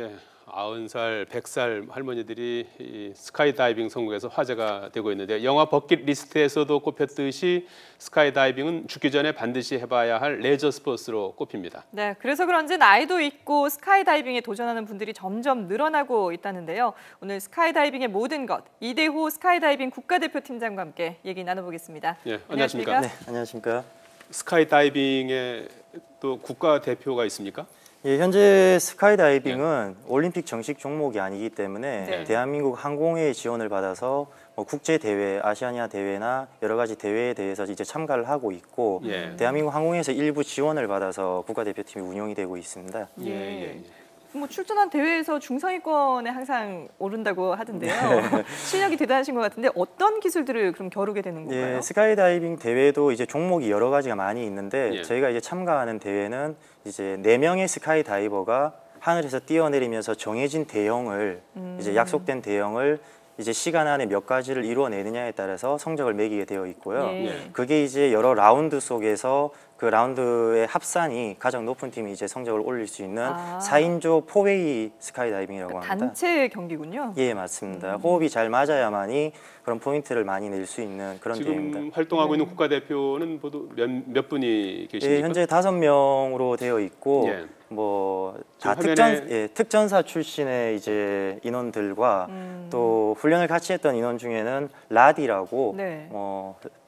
예, 90살, 100살 할머니들이 이 스카이다이빙 성공해서 화제가 되고 있는데 영화 버킷리스트에서도 꼽혔듯이 스카이다이빙은 죽기 전에 반드시 해봐야 할 레저 스포츠로 꼽힙니다. 네, 그래서 그런지 나이도 있고 스카이다이빙에 도전하는 분들이 점점 늘어나고 있다는데요. 오늘 스카이다이빙의 모든 것, 이대호 스카이다이빙 국가대표팀장과 함께 얘기 나눠보겠습니다. 예, 안녕하십니까? 네, 안녕하십니까? 스카이다이빙에 또 국가대표가 있습니까? 예, 현재 스카이다이빙은 올림픽 정식 종목이 아니기 때문에 네. 대한민국 항공회의 지원을 받아서 뭐 국제 대회, 아시아니아 대회나 여러 가지 대회에 대해서 이제 참가를 하고 있고 대한민국 항공회에서 일부 지원을 받아서 국가대표팀이 운영이 되고 있습니다. 뭐 출전한 대회에서 중상위권에 항상 오른다고 하던데요. 실력이 대단하신 것 같은데 어떤 기술들을 그럼 겨루게 되는 건가요? 예, 스카이다이빙 대회도 이제 종목이 여러 가지가 많이 있는데 저희가 이제 참가하는 대회는 이제 4명의 스카이다이버가 하늘에서 뛰어내리면서 정해진 대형을 이제 약속된 대형을 이제 시간 안에 몇 가지를 이루어내느냐에 따라서 성적을 매기게 되어 있고요. 그게 이제 여러 라운드 속에서 그 라운드의 합산이 가장 높은 팀이 이제 성적을 올릴 수 있는 4인조 포웨이 스카이다이빙이라고 합니다. 단체 경기군요. 예, 맞습니다. 호흡이 잘 맞아야만이 그런 포인트를 많이 낼 수 있는 그런 대회입니다. 지금 활동하고 있는 국가대표는 모두 몇 분이 계십니까? 예, 현재 5명으로 되어 있고 뭐 다 특전사 출신의 이제 인원들과 또 훈련을 같이 했던 인원 중에는 라디라고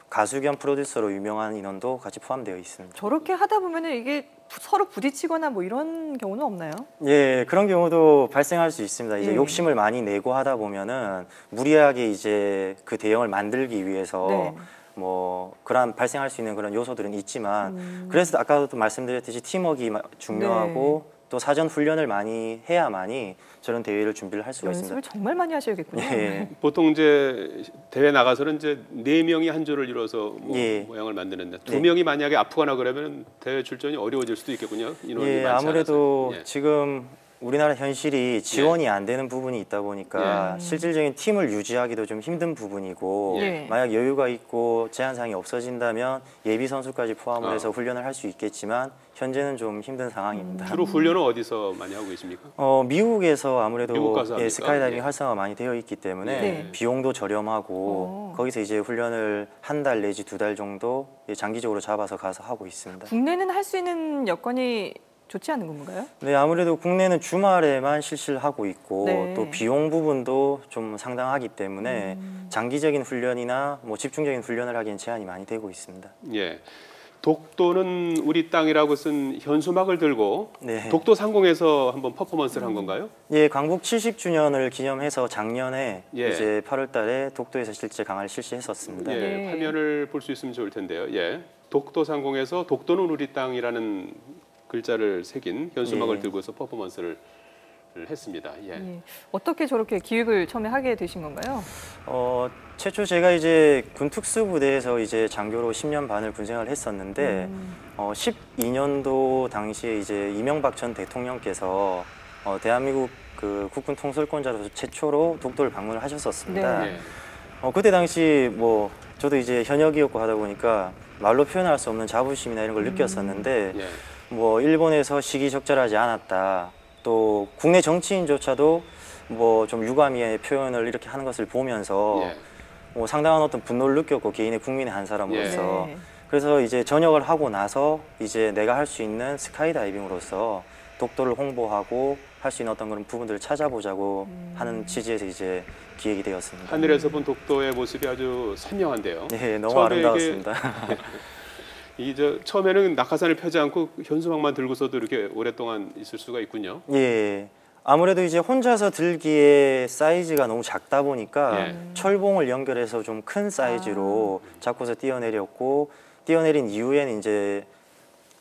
가수 겸 프로듀서로 유명한 인원도 같이 포함되어 있습니다. 저렇게 하다 보면은 이게 서로 부딪히거나 뭐 이런 경우는 없나요? 예, 그런 경우도 발생할 수 있습니다. 이제 욕심을 많이 내고 하다 보면은 무리하게 이제 그 대형을 만들기 위해서 뭐 그런 발생할 수 있는 그런 요소들은 있지만 그래서 아까도 말씀드렸듯이 팀워크가 중요하고 또 사전 훈련을 많이 해야만이 저런 대회를 준비를 할 수가 있습니다. 연습을 정말 많이 하셔야겠군요. 보통 이제 대회 나가서는 이제 4명이 한 조를 이뤄서 모양을 만드는데 2명이 만약에 아프거나 그러면 대회 출전이 어려워질 수도 있겠군요. 인원이 많지 아무래도 지금 우리나라 현실이 지원이 안 되는 부분이 있다 보니까 실질적인 팀을 유지하기도 좀 힘든 부분이고 만약 여유가 있고 제한사항이 없어진다면 예비 선수까지 포함을 해서 훈련을 할 수 있겠지만 현재는 좀 힘든 상황입니다. 주로 훈련은 어디서 많이 하고 계십니까? 미국에서 아무래도 스카이다이빙 활성화가 많이 되어 있기 때문에 비용도 저렴하고 거기서 이제 훈련을 한 달 내지 2달 정도 장기적으로 잡아서 가서 하고 있습니다. 국내는 할 수 있는 여건이 좋지 않은 건가요? 네, 아무래도 국내는 주말에만 실시를 하고 있고 또 비용 부분도 좀 상당하기 때문에 장기적인 훈련이나 뭐 집중적인 훈련을 하기엔 제한이 많이 되고 있습니다. 예. 독도는 우리 땅이라고 쓴 현수막을 들고 독도 상공에서 한번 퍼포먼스를 한 건가요? 예, 광복 70주년을 기념해서 작년에 이제 8월달에 독도에서 실제 강화를 실시했었습니다. 화면을 볼 수 있으면 좋을 텐데요. 독도 상공에서 독도는 우리 땅이라는 글자를 새긴 현수막을 들고서 퍼포먼스를 했습니다. 어떻게 저렇게 기획을 처음에 하게 되신 건가요? 최초 제가 이제 군특수부대에서 이제 장교로 10년 반을 군생활을 했었는데 12년도 당시에 이제 이명박 전 대통령께서 대한민국 그 국군 통솔권자로서 최초로 독도를 방문을 하셨었습니다. 그때 당시 뭐 저도 이제 현역이었고 하다 보니까 말로 표현할 수 없는 자부심이나 이런 걸 느꼈었는데 뭐 일본에서 시기적절하지 않았다. 또 국내 정치인조차도 뭐 좀 유감의 표현을 이렇게 하는 것을 보면서 뭐 상당한 어떤 분노를 느꼈고 개인의 국민의 한 사람으로서 그래서 이제 전역을 하고 나서 이제 내가 할 수 있는 스카이다이빙으로서 독도를 홍보하고 할 수 있는 어떤 그런 부분들을 찾아보자고 하는 취지에서 이제 기획이 되었습니다. 하늘에서 본 독도의 모습이 아주 선명한데요. 네, 너무 아름다웠습니다. 처음에는 낙하산을 펴지 않고 현수막만 들고서도 이렇게 오랫동안 있을 수가 있군요. 예. 아무래도 이제 혼자서 들기에 사이즈가 너무 작다 보니까 철봉을 연결해서 좀 큰 사이즈로 잡고서 뛰어내렸고 뛰어내린 이후에는 이제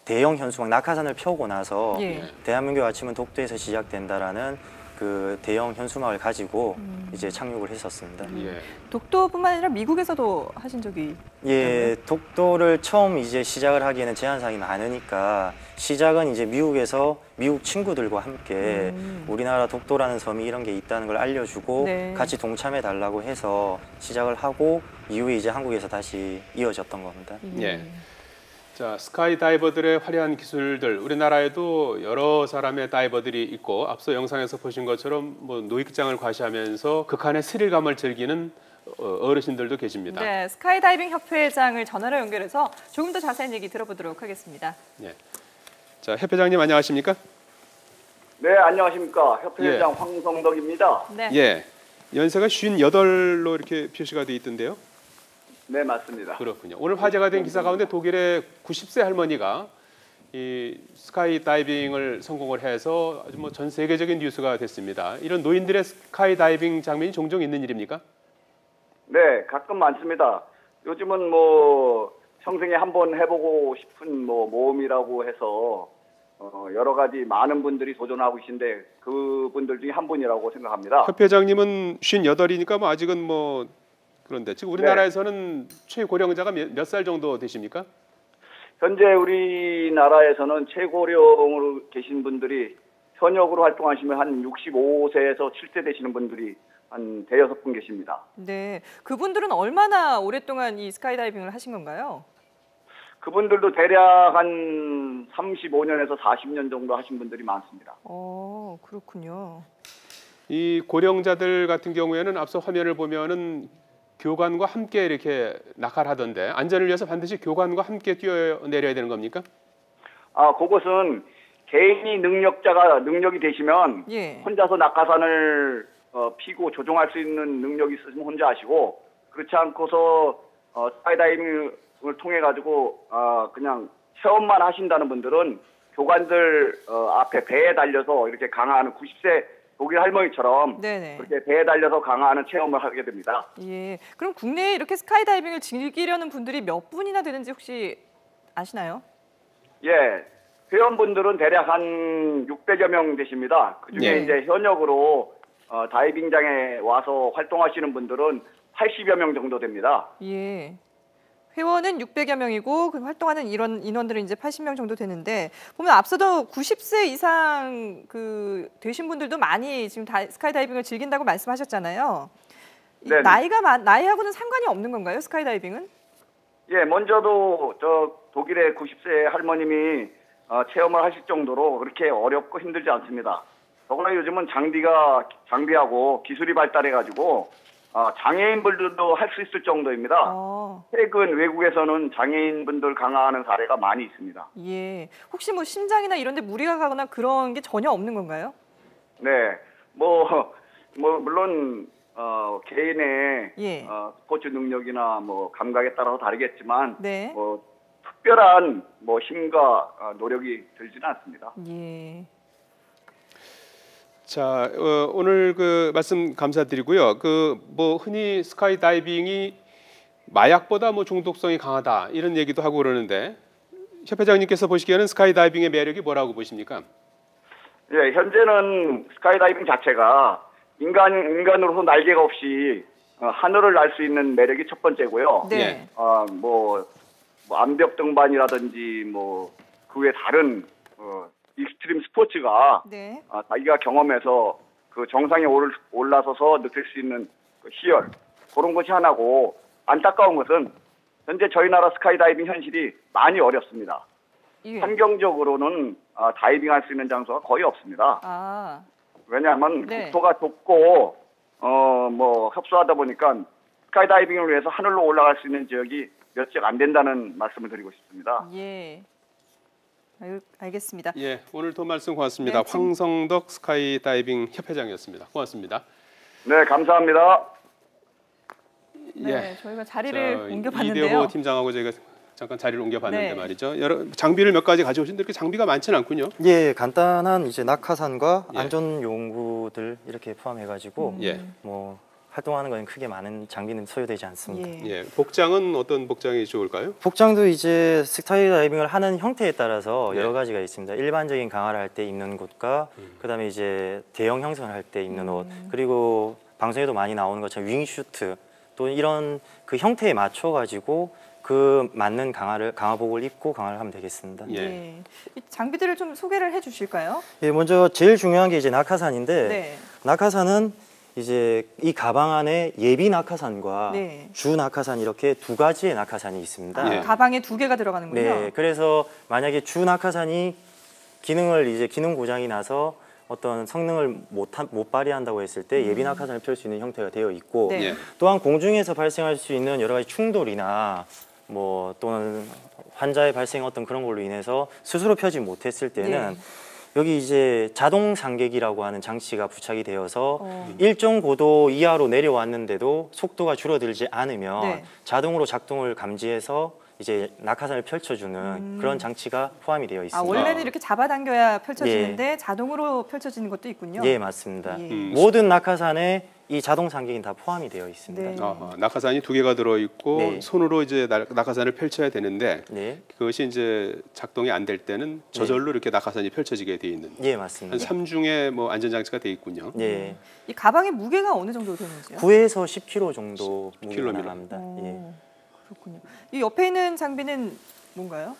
대형 현수막 낙하산을 펴고 나서 대한민국 아침은 독도에서 시작된다라는 그 대형 현수막을 가지고 이제 착륙을 했었습니다. 독도뿐만 아니라 미국에서도 하신 적이 있다고요? 독도를 처음 이제 시작을 하기에는 제한사항이 많으니까 시작은 이제 미국에서 미국 친구들과 함께 우리나라 독도라는 섬이 이런 게 있다는 걸 알려주고 같이 동참해 달라고 해서 시작을 하고 이후에 이제 한국에서 다시 이어졌던 겁니다. 자, 스카이 다이버들의 화려한 기술들, 우리나라에도 여러 사람의 다이버들이 있고 앞서 영상에서 보신 것처럼 뭐 노익장을 과시하면서 극한의 스릴감을 즐기는 어르신들도 계십니다. 네, 스카이다이빙 협회장을 전화로 연결해서 조금 더 자세한 얘기 들어보도록 하겠습니다. 예. 자, 협회장님 안녕하십니까? 네, 안녕하십니까. 협회장 황성덕입니다. 네. 예. 연세가 58로 이렇게 표시가 돼 있던데요. 네, 맞습니다. 그렇군요. 오늘 화제가 된 기사 가운데 독일의 90세 할머니가 이 스카이 다이빙을 성공을 해서 아주 뭐 전 세계적인 뉴스가 됐습니다. 이런 노인들의 스카이 다이빙 장면이 종종 있는 일입니까? 네, 가끔 많습니다. 요즘은 뭐 평생에 한번 해보고 싶은 뭐 모험이라고 해서 여러 가지 많은 분들이 도전하고 계신데 그분들 중에 한 분이라고 생각합니다. 협회장님은 58이니까 뭐 아직은 뭐 그런데 지금 우리나라에서는 최고령자가 몇 살 정도 되십니까? 현재 우리나라에서는 최고령으로 계신 분들이 현역으로 활동하시면 한 65세에서 7세 되시는 분들이 한 대여섯 분 계십니다. 네, 그분들은 얼마나 오랫동안 이 스카이다이빙을 하신 건가요? 그분들도 대략 한 35년에서 40년 정도 하신 분들이 많습니다. 그렇군요. 이 고령자들 같은 경우에는 앞서 화면을 보면은 교관과 함께 이렇게 낙하하던데 안전을 위해서 반드시 교관과 함께 뛰어내려야 되는 겁니까? 그것은 개인이 능력이 되시면 예. 혼자서 낙하산을 피고 조종할 수 있는 능력이 있으시면 혼자 하시고 그렇지 않고서 스카이다이빙을 통해 가지고 그냥 체험만 하신다는 분들은 교관들 앞에 배에 달려서 이렇게 강화하는 90세 독일 할머니처럼 네네. 그렇게 배에 달려서 강화하는 체험을 하게 됩니다. 예. 그럼 국내에 이렇게 스카이다이빙을 즐기려는 분들이 몇 분이나 되는지 혹시 아시나요? 예. 회원분들은 대략 한 600여 명 되십니다. 그중에 예. 이제 현역으로 다이빙장에 와서 활동하시는 분들은 80여 명 정도 됩니다. 예. 회원은 600여 명이고 그럼 활동하는 이런 인원들은 이제 80명 정도 되는데 보면 앞서도 90세 이상 되신 분들도 많이 지금 스카이다이빙을 즐긴다고 말씀하셨잖아요. 네네. 나이하고는 상관이 없는 건가요, 스카이다이빙은? 예, 먼저도 독일의 90세 할머님이 체험을 하실 정도로 그렇게 어렵고 힘들지 않습니다. 더구나 요즘은 장비하고 기술이 발달해가지고 장애인분들도 할 수 있을 정도입니다. 최근 외국에서는 장애인분들 강화하는 사례가 많이 있습니다. 예. 혹시 뭐 심장이나 이런 데 무리가 가거나 그런 게 전혀 없는 건가요? 네. 물론 개인의 예. 스포츠 능력이나 뭐 감각에 따라서 다르겠지만 네. 특별한 힘과 노력이 들지는 않습니다. 예. 자, 오늘 그 말씀 감사드리고요. 흔히 스카이 다이빙이 마약보다 중독성이 강하다 이런 얘기도 하고 그러는데 협회장님께서 보시기에는 스카이 다이빙의 매력이 뭐라고 보십니까? 예, 현재는 스카이 다이빙 자체가 인간으로서 날개가 없이 하늘을 날 수 있는 매력이 첫 번째고요. 네. 암벽 등반이라든지 그 외 다른 익스트림 스포츠가 네. 자기가 경험해서 그 정상에 올라서서 느낄 수 있는 희열 그런 것이 하나고 안타까운 것은 현재 저희 나라 스카이다이빙 현실이 많이 어렵습니다. 예. 환경적으로는 다이빙할 수 있는 장소가 거의 없습니다. 왜냐하면 네. 국토가 좁고 협소하다 보니까 스카이다이빙을 위해서 하늘로 올라갈 수 있는 지역이 몇 지역 안 된다는 말씀을 드리고 싶습니다. 예. 알겠습니다. 예, 오늘도 말씀 고맙습니다. 네, 황성덕 스카이 다이빙 협회장이었습니다. 고맙습니다. 네, 감사합니다. 네, 저희가 자리를 옮겨봤는데요. 이대호 팀장하고 저희가 잠깐 자리를 옮겨봤는데 네. 말이죠. 여러 장비를 몇 가지 가져오신데 이렇게 장비가 많지는 않군요. 예, 간단한 이제 낙하산과 예. 안전 용구들 이렇게 포함해가지고 예. 활동하는 건 크게 많은 장비는 소요되지 않습니다. 예. 예, 복장은 어떤 복장이 좋을까요? 복장도 이제 스카이다이빙을 하는 형태에 따라서 예. 여러 가지가 있습니다. 일반적인 강화를 할 때 입는 곳과 그다음에 이제 대형 형성을 할 때 입는 옷, 그리고 방송에도 많이 나오는 것처럼 윙슈트 또 이런 그 형태에 맞춰 가지고 그 맞는 강화복을 입고 강화를 하면 되겠습니다. 예. 네. 이 장비들을 좀 소개를 해주실까요? 예, 먼저 제일 중요한 게 이제 낙하산인데 네. 낙하산은 이제 이 가방 안에 예비 낙하산과 네. 주 낙하산 이렇게 두 가지의 낙하산이 있습니다. 예. 가방에 2개가 들어가는군요. 네, 그래서 만약에 주 낙하산이 기능 고장이 나서 어떤 성능을 못 발휘한다고 했을 때 예비 낙하산을 펼 수 있는 형태가 되어 있고 네. 예. 또한 공중에서 발생할 수 있는 여러 가지 충돌이나 뭐 또는 환자의 발생 어떤 그런 걸로 인해서 스스로 펴지 못했을 때는 네. 여기 이제 자동 상객이라고 하는 장치가 부착이 되어서 어. 일정 고도 이하로 내려왔는데도 속도가 줄어들지 않으면 네. 자동으로 작동을 감지해서 이제 낙하산을 펼쳐주는 그런 장치가 포함이 되어 있습니다. 아, 원래는 이렇게 잡아당겨야 펼쳐지는데 자동으로 펼쳐지는 것도 있군요. 예, 맞습니다. 예. 모든 낙하산에 이 자동 상객이 다 포함이 되어 있습니다. 네. 낙하산이 2개가 들어 있고 네. 손으로 이제 낙하산을 펼쳐야 되는데 네, 그것이 이제 작동이 안 될 때는 저절로 이렇게 낙하산이 펼쳐지게 돼 있는 예, 한 맞습니다. 3중의 뭐 안전장치가 돼 있군요. 예, 이 가방의 무게가 어느 정도 되는지요? 9에서 10kg 정도 무게가 킬로미터. 나갑니다. 예. 어, 그렇군요. 이 옆에 있는 장비는 뭔가요?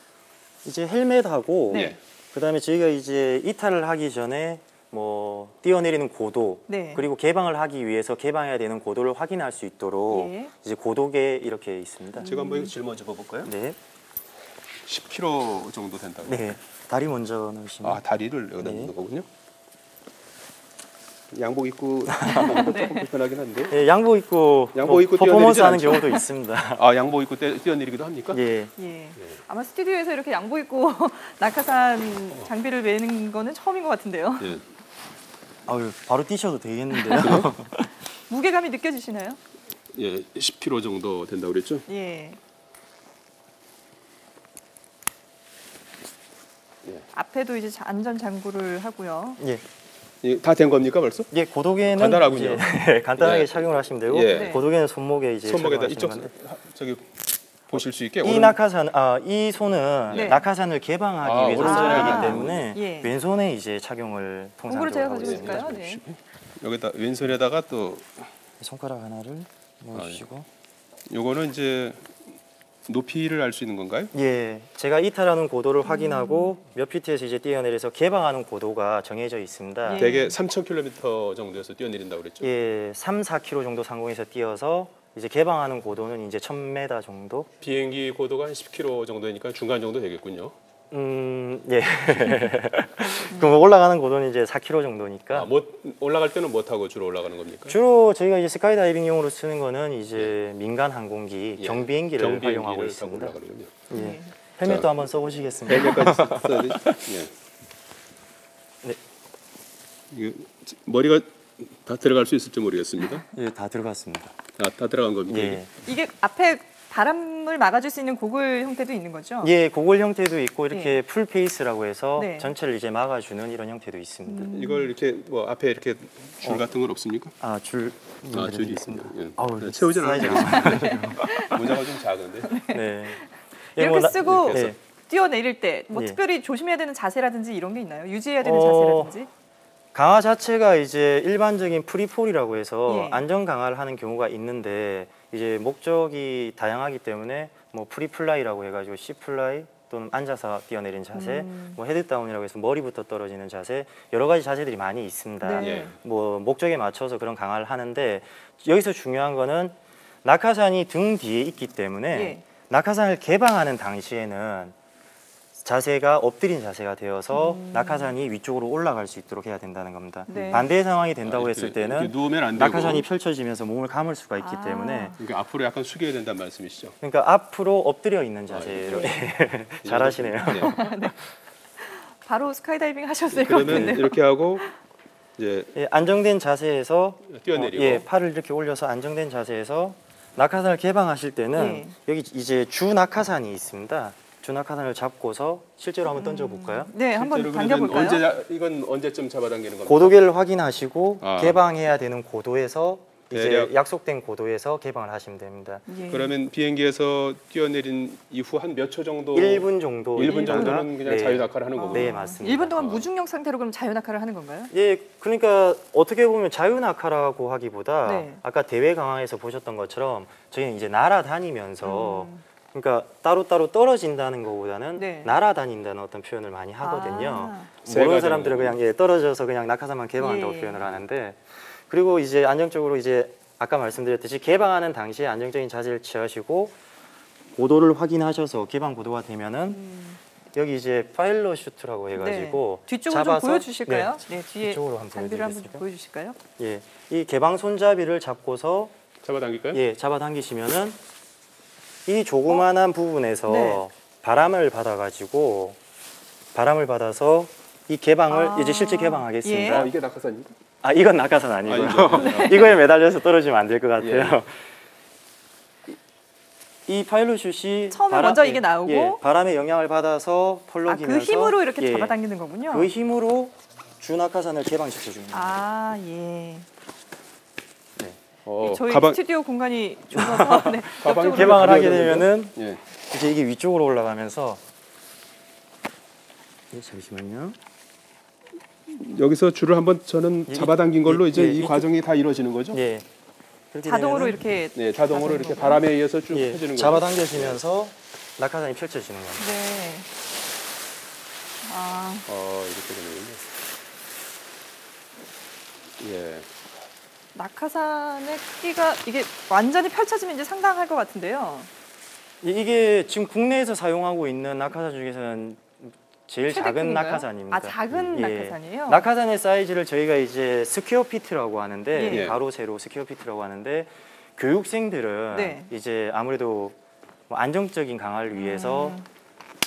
이제 헬멧하고 네. 그다음에 저희가 이제 이탈을 하기 전에 뭐 뛰어내리는 고도 네. 그리고 개방을 하기 위해서 개방해야 되는 고도를 확인할 수 있도록 예. 이제 고도계 이렇게 있습니다. 제가 한번 이거 질 먼저 봐볼까요? 네, 10kg 정도 된다고. 네, 다리 먼저 넣으시면. 아 다리를 여기다 네. 넣는 거군요. 양복 입고 조금 불편하긴 한데. 예, 양복 입고 양복 입고 퍼포먼스 뛰어내리진 하는 않죠? 경우도 있습니다. 아 양복 입고 뛰어내리기도 합니까? 예, 예. 아마 스튜디오에서 이렇게 양복 입고 낙하산 장비를 매는 거는 처음인 것 같은데요. 예. 아유, 바로 뛰셔도 되겠는데요. 무게감이 느껴지시나요? 예, 10kg 정도 된다고 그랬죠? 예. 예. 앞에도 이제 안전 장구를 하고요. 예, 다 된 겁니까 벌써? 예, 고도계는 간단하군요. 이제 간단하게 예. 착용을 하시면 되고 예. 네. 고도계는 손목에 이제 손목에다 착용하시는 이쪽 건데. 저기 보실 수 있게 이 오른- 낙하산, 이 손은 네. 낙하산을 개방하기 아, 위해서 오른손에 쓰기 아. 때문에 예. 왼손에 이제 착용을 공구를 제가 통상적으로 하고 가지고 있습니다. 있을까요? 네. 여기다 왼손에다가 또 손가락 하나를 넣어주시고. 요거는 이제 높이를 알 수 있는 건가요? 예, 제가 이탈하는 고도를 확인하고 몇 피트에서 이제 뛰어내려서 개방하는 고도가 정해져 있습니다. 예. 대개 3,000km 정도에서 뛰어내린다고 그랬죠? 예, 3, 4km 정도 상공에서 뛰어서 이제 개방하는 고도는 이제 1,000m 정도. 비행기 고도가 한 10km 정도니까 중간 정도 되겠군요. 예. 그럼 올라가는 고도는 이제 4km 정도니까. 올라갈 때는 뭐 타고 주로 올라가는 겁니까? 주로 저희가 이제 스카이다이빙용으로 쓰는 거는 이제 민간 항공기, 예. 경비행기를 활용하고 경비행기를 타고 있습니다. 올라가는군요. 예. 헬멧도 자. 한번 써보시겠습니다. 헬멧까지 써야 되죠? 예. 네. 이거 머리가 다 들어갈 수 있을지 모르겠습니다. 예, 다 들어갔습니다. 다 들어간 겁니다. 예. 이게 앞에 바람을 막아줄 수 있는 고글 형태도 있는 거죠? 예, 고글 형태도 있고 이렇게 풀 페이스라고 해서 네. 전체를 이제 막아주는 이런 형태도 있습니다. 이걸 이렇게 뭐 앞에 이렇게 줄 같은 건 없습니까? 아, 줄. 줄이 있습니다. 예. 아우, 네, 채우지는 사이즈가 않아요. 모자가 좀 작은데. 네. 예, 이렇게 뭐 나- 쓰고 네. 뛰어내릴 때 뭐 예. 특별히 조심해야 되는 자세라든지 이런 게 있나요? 유지해야 되는 어, 자세라든지? 강화 자체가 이제 일반적인 프리폴이라고 해서 예. 안전 강화를 하는 경우가 있는데 이제 목적이 다양하기 때문에 뭐 프리플라이라고 해가지고 C플라이 또는 앉아서 뛰어내린 자세, 뭐 헤드다운이라고 해서 머리부터 떨어지는 자세, 여러 가지 자세들이 많이 있습니다. 네. 예. 뭐 목적에 맞춰서 그런 강화를 하는데 여기서 중요한 거는 낙하산이 등 뒤에 있기 때문에 예. 낙하산을 개방하는 당시에는 자세가 엎드린 자세가 되어서 낙하산이 위쪽으로 올라갈 수 있도록 해야 된다는 겁니다. 네. 반대의 상황이 된다고 이렇게- 했을 때는 이렇게 누우면 안 되고 낙하산이 펼쳐지면서 몸을 감을 수가 있기 아. 때문에 그러니까 앞으로 약간 숙여야 된다는 말씀이시죠? 그러니까 앞으로 엎드려 있는 자세로 잘하시네요. 네. 바로 스카이다이빙 하셔도 될 것 그러면 같은데요. 이렇게 하고 이제 예, 안정된 자세에서 뛰어내리고 예, 팔을 이렇게 올려서 안정된 자세에서 낙하산을 개방하실 때는 예. 여기 이제 주 낙하산이 있습니다. 주 낙하산을 잡고서 실제로 한번 던져 볼까요? 네, 한번 실제로 당겨볼까요? 그러면 이건 언제쯤 잡아당기는 겁니까? 고도계를 확인하시고 아. 개방해야 되는 고도에서 이제 대략- 약속된 고도에서 개방을 하시면 됩니다. 예. 그러면 비행기에서 뛰어내린 이후 한 몇 초 정도? 1분 정도. 1분 정도는 그냥 네. 자유낙하를 하는 거군요. 네, 맞습니다. 1분 동안 무중력 상태로 그럼 자유낙하를 하는 건가요? 예, 그러니까 어떻게 보면 자유낙하라고 하기보다 네. 아까 대회 강화에서 보셨던 것처럼 저희는 이제 날아다니면서 그러니까 따로따로 떨어진다는 것보다는 네. 날아다닌다는 어떤 표현을 많이 하거든요. 아. 모르는 새가 사람들은 되는 그냥 떨어져서 그냥 낙하산만 개방한다고 예. 표현을 하는데 그리고 이제 안정적으로 이제 아까 말씀드렸듯이 개방하는 당시에 안정적인 자세를 취하시고 고도를 확인하셔서 개방 고도가 되면은 여기 이제 파일럿 슈트라고 해가지고 네. 뒤쪽으로 좀 보여주실까요? 네, 뒤에 뒤쪽으로 한번 장비를 한번 보여드리겠습니다. 보여주실까요? 예, 이 개방 손잡이를 잡고서 잡아당길까요? 예, 잡아당기시면은 이 조그만한 부분에서 네. 바람을 받아서 이 개방을 이제 실제 개방하겠습니다. 예. 이게 낙하산입니까? 아, 이건 낙하산 아니고요. 아니죠. 이거에 매달려서 떨어지면 안 될 것 같아요. 예. 이 파일럿 슛이 처음에 먼저 이게 나오고 예, 바람의 영향을 받아서 아, 펄럭이면서 그 힘으로 이렇게 예, 잡아당기는 거군요. 그 힘으로 주낙하산을 개방시켜 줍니다. 아, 예. 네. 저희 가방 스튜디오 공간이 좁아서 네, 가방이 옆쪽으로 개방을 하게 그려야 되면은 예. 이제 이게 위쪽으로 올라가면서 예, 잠시만요. 여기서 줄을 한번 저는 잡아당긴 걸로 예, 이제 예, 이 이쪽- 과정이 다 이루어지는 거죠? 예. 그렇게 자동으로 되면은, 이렇게 네, 자동으로 이렇게 바람에 의해서 쭉 예, 펴지는 거죠. 잡아당겨지면서 낙하산이 펼쳐지는 겁니다. 네. 아, 이렇게 되는군요. 예. 낙하산의 크기가 이게 완전히 펼쳐지면 이제 상당할 것 같은데요. 이게 지금 국내에서 사용하고 있는 낙하산 중에서는 제일 최대 작은 크기인가요? 낙하산입니다. 아, 작은 예. 낙하산이에요? 낙하산의 사이즈를 저희가 이제 스퀘어 피트라고 하는데 예. 가로 세로 스퀘어 피트라고 하는데 교육생들은 네. 이제 아무래도 뭐 안정적인 강화를 위해서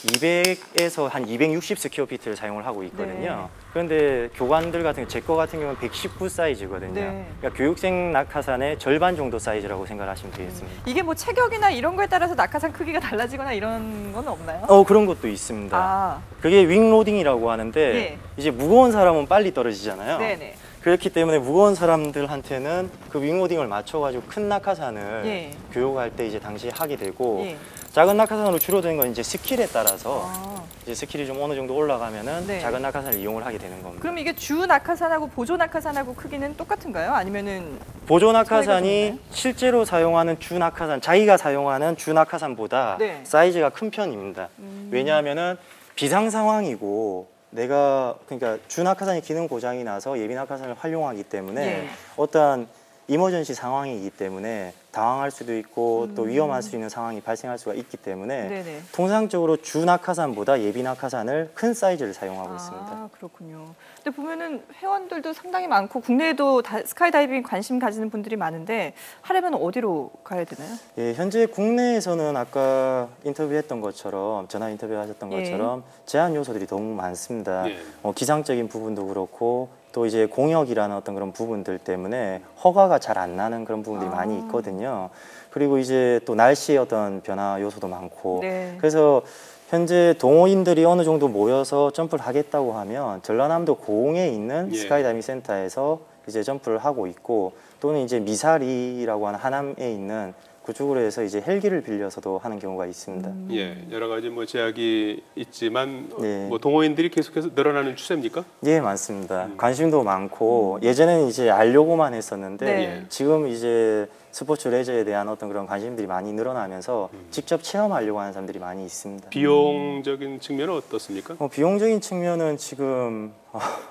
200에서 한 260 스퀘어 피트를 사용을 하고 있거든요. 네. 그런데 교관들 같은 제 거 같은 경우는 119 사이즈거든요. 네. 그러니까 교육생 낙하산의 절반 정도 사이즈라고 생각하시면 되겠습니다. 이게 뭐 체격이나 이런 거에 따라서 낙하산 크기가 달라지거나 이런 건 없나요? 그런 것도 있습니다. 아, 그게 윙로딩이라고 하는데 예. 이제 무거운 사람은 빨리 떨어지잖아요. 네네. 그렇기 때문에 무거운 사람들한테는 그 윙로딩을 맞춰가지고 큰 낙하산을 예. 교육할 때 이제 당시에 하게 되고 예. 작은 낙하산으로 줄어드는 건 이제 스킬에 따라서 아, 이제 스킬이 좀 어느 정도 올라가면은 네. 작은 낙하산을 이용을 하게 되는 겁니다. 그럼 이게 주 낙하산하고 보조 낙하산하고 크기는 똑같은가요? 아니면은 보조 차이가 낙하산이 좀 있나요? 실제로 사용하는 주 낙하산, 자기가 사용하는 주 낙하산보다 네. 사이즈가 큰 편입니다. 왜냐하면은 비상 상황이고 내가 그러니까 주 낙하산이 기능 고장이 나서 예비 낙하산을 활용하기 때문에 예. 어떠한 이머전시 상황이기 때문에 당황할 수도 있고 또 위험할 수 있는 상황이 발생할 수가 있기 때문에 네네. 통상적으로 주 낙하산보다 예비 낙하산을 큰 사이즈를 사용하고 있습니다. 아, 그렇군요. 근데 보면은 회원들도 상당히 많고 국내에도 스카이다이빙 관심 가지는 분들이 많은데 하려면 어디로 가야 되나요? 예, 현재 국내에서는 아까 인터뷰했던 것처럼 전화 인터뷰하셨던 예. 것처럼 제한 요소들이 너무 많습니다. 예. 기상적인 부분도 그렇고 또 이제 공역이라는 어떤 그런 부분들 때문에 허가가 잘 안 나는 그런 부분들이 많이 있거든요. 그리고 이제 또 날씨의 어떤 변화 요소도 많고 네. 그래서 현재 동호인들이 어느 정도 모여서 점프를 하겠다고 하면 전라남도 고흥에 있는 예. 스카이다이빙 센터에서 이제 점프를 하고 있고 또는 이제 미사리라고 하는 하남에 있는 그쪽으로 해서 이제 헬기를 빌려서도 하는 경우가 있습니다. 예, 여러 가지 뭐 제약이 있지만 네. 뭐 동호인들이 계속해서 늘어나는 추세입니까? 예, 맞습니다. 관심도 많고 예전에는 이제 알려고만 했었는데 네. 지금 이제 스포츠 레저에 대한 어떤 그런 관심들이 많이 늘어나면서 직접 체험하려고 하는 사람들이 많이 있습니다. 비용적인 측면은 어떻습니까? 비용적인 측면은 지금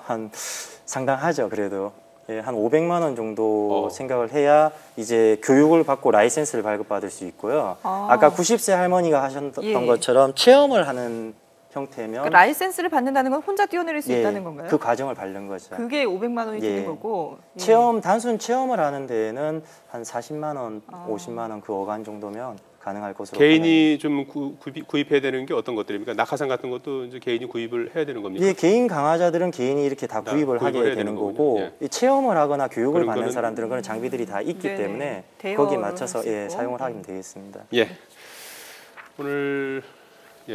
한 상당하죠. 그래도 예, 한 500만 원 정도 생각을 해야 이제 교육을 받고 라이센스를 발급받을 수 있고요. 아까 90세 할머니가 하셨던 예. 것처럼 체험을 하는 형태면 그 라이센스를 받는다는 건 혼자 뛰어내릴 수 예, 있다는 건가요? 그 과정을 밟는 거죠. 그게 500만 원이 예. 드는 거고. 예. 체험 단순 체험을 하는 데에는 한 40만 원, 50만 원 그 어간 정도면 가능할 것으로 개인이 좀 구입해야 되는 게 어떤 것들입니까? 낙하산 같은 것도 이제 개인이 구입을 해야 되는 겁니까? 예, 개인 강화자들은 개인이 이렇게 다 구입을 하게 구입을 해야 되는 되는 거고 거군요. 이 체험을 하거나 교육을 그런 받는 거는- 사람들은 그런 장비들이 다 있기 네네. 때문에 대여를 거기에 맞춰서 할수 예, 있고. 사용을 하면 되겠습니다. 예. 오늘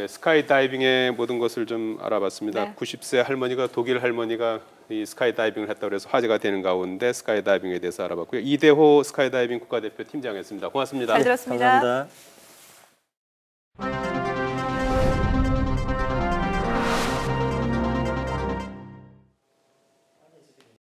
스카이 다이빙의 모든 것을 좀 알아봤습니다. 네. 90세 할머니가 독일 할머니가 이 스카이 다이빙을 했다고 해서 화제가 되는 가운데 스카이 다이빙에 대해서 알아봤고요. 이대호 스카이 다이빙 국가대표 팀장이었습니다. 고맙습니다. 잘 들었습니다. 감사합니다.